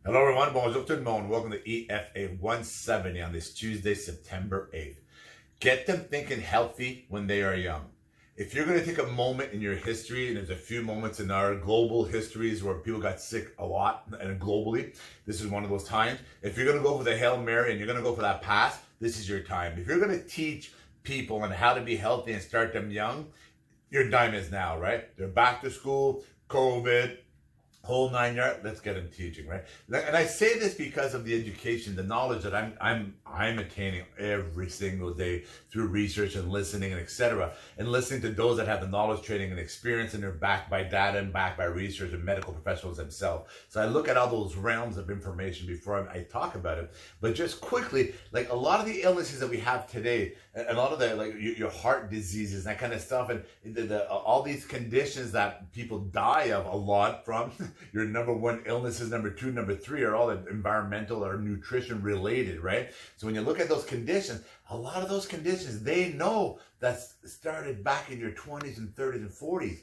Hello everyone, bonjour tout le monde. Welcome to EFA170 on this Tuesday, September 8th. Get them thinking healthy when they are young. If you're going to take a moment in your history, and there's a few moments in our global histories where people got sick a lot, and globally, this is one of those times. If you're going to go for the Hail Mary and you're going to go for that pass, this is your time. If you're going to teach people on how to be healthy and start them young, your time is now, right? They're back to school, COVID, whole 9 yards. Let's get them teaching, right? And I say this because of the education, the knowledge that I'm attaining every single day through research and listening and etc. And listening to those that have the knowledge, training, and experience, and they're backed by data and backed by research and medical professionals themselves. So I look at all those realms of information before I talk about it. But just quickly, like a lot of the illnesses that we have today, a lot of the like your heart diseases, that kind of stuff, and all these conditions that people die of a lot from. Your number one illnesses, number two, number three are all environmental or nutrition related, right? So when you look at those conditions, a lot of those conditions, they know that started back in your 20s and 30s and 40s.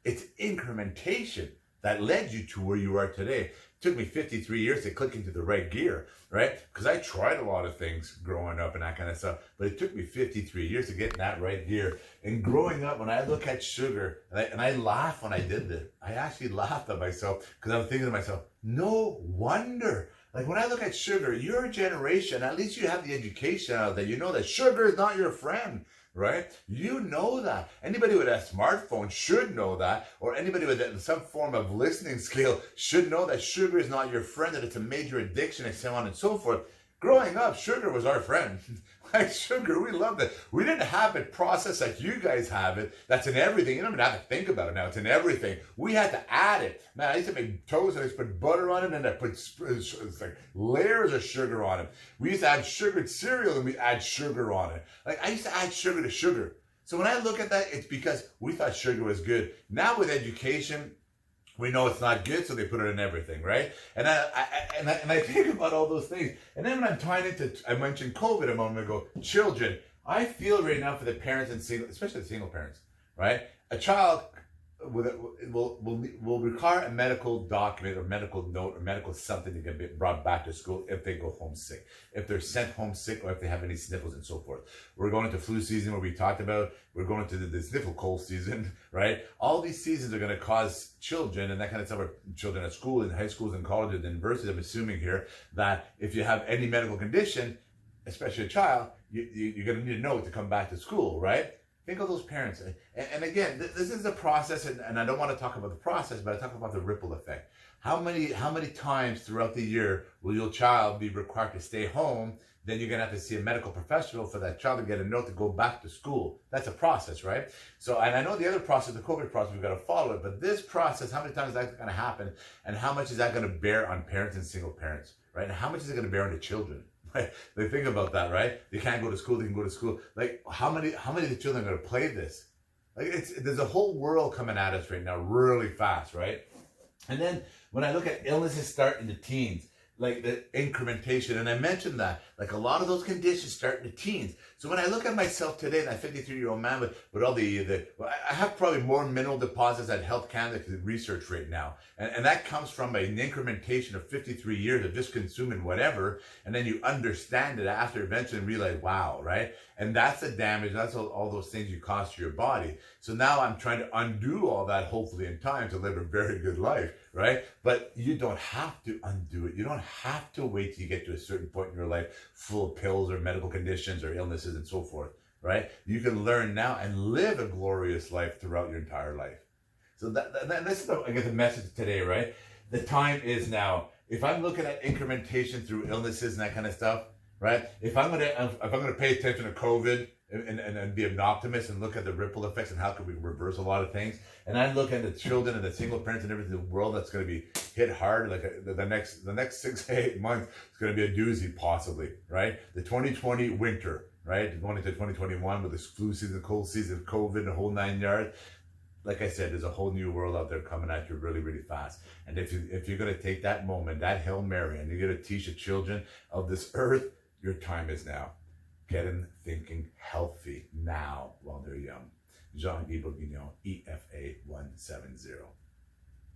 It's incrementation that led you to where you are today. It took me 53 years to click into the right gear, right? Because I tried a lot of things growing up and that kind of stuff, but it took me 53 years to get in that right gear. And growing up, when I look at sugar, and I laugh when I did this, I actually laughed at myself because I'm thinking to myself, no wonder. Like when I look at sugar, your generation, at least you have the education out there. You know that sugar is not your friend. Right? You know that. Anybody with a smartphone should know that, or anybody with some form of listening skill should know that sugar is not your friend, that it's a major addiction, and so on and so forth. Growing up, sugar was our friend. Like sugar, we loved it. We didn't have it processed like you guys have it. That's in everything. You don't even have to think about it now. It's in everything. We had to add it. Man, I used to make toast and I used to put butter on it, and I put it's like layers of sugar on it. We used to add sugared cereal and we add sugar on it. Like I used to add sugar to sugar. So when I look at that, it's because we thought sugar was good. Now with education, we know it's not good, so they put it in everything, right? And I think about all those things. And then when I'm tying into, I mentioned COVID a moment ago, children. I feel right now for the parents and single, especially the single parents, right? A child will require a medical document or medical note or medical something to get brought back to school if they go home sick, if they're sent home sick, or if they have any sniffles and so forth. We're going into flu season where we talked about, we're going to the sniffle cold season, right? All these seasons are going to cause children and that kind of stuff, or children at school, in high schools and colleges and universities, I'm assuming here, that if you have any medical condition, especially a child, you're going to need to know to come back to school, right? Think of those parents. And again, this is the process, and I don't want to talk about the process, but I talk about the ripple effect. How many times throughout the year will your child be required to stay home? Then you're going to have to see a medical professional for that child to get a note to go back to school. That's a process, right? So, and I know the other process, the COVID process, we've got to follow it, but this process, how many times is that going to happen? And how much is that going to bear on parents and single parents, right? And how much is it going to bear on the children? They think about that, right? They can't go to school, they can go to school. Like how many of the children are going to play this? Like there's a whole world coming at us right now really fast, right? And then when I look at illnesses start in the teens, like the incrementation, and I mentioned that, like a lot of those conditions start in the teens. So when I look at myself today, that 53-year-old man with all I have probably more mineral deposits at Health Canada research right now. And that comes from an incrementation of 53 years of just consuming whatever. And then you understand it after eventually and realize, wow, right? And that's the damage. That's all those things you cause to your body. So now I'm trying to undo all that, hopefully in time, to live a very good life, right? But you don't have to undo it. You don't have to wait till you get to a certain point in your life full of pills or medical conditions or illnesses and so forth, right? You can learn now and live a glorious life throughout your entire life. So this is, I guess, the message today, right? The time is now. If I'm looking at incrementation through illnesses and that kind of stuff, right? If I'm gonna pay attention to COVID and be an optimist and look at the ripple effects and how can we reverse a lot of things, and I look at the children and the single parents and everything in the world that's going to be hit hard, like the next 6 to 8 months, it's going to be a doozy possibly, right? The 2020 winter, right? Going into 2021 with this flu season, cold season, COVID, the whole 9 yards. Like I said, there's a whole new world out there coming at you really, really fast. And if you're going to take that moment, that Hail Mary, and you're going to teach the children of this earth, your time is now. Get them thinking healthy now while they're young. Jean-Guy Bourguignon, EFA170.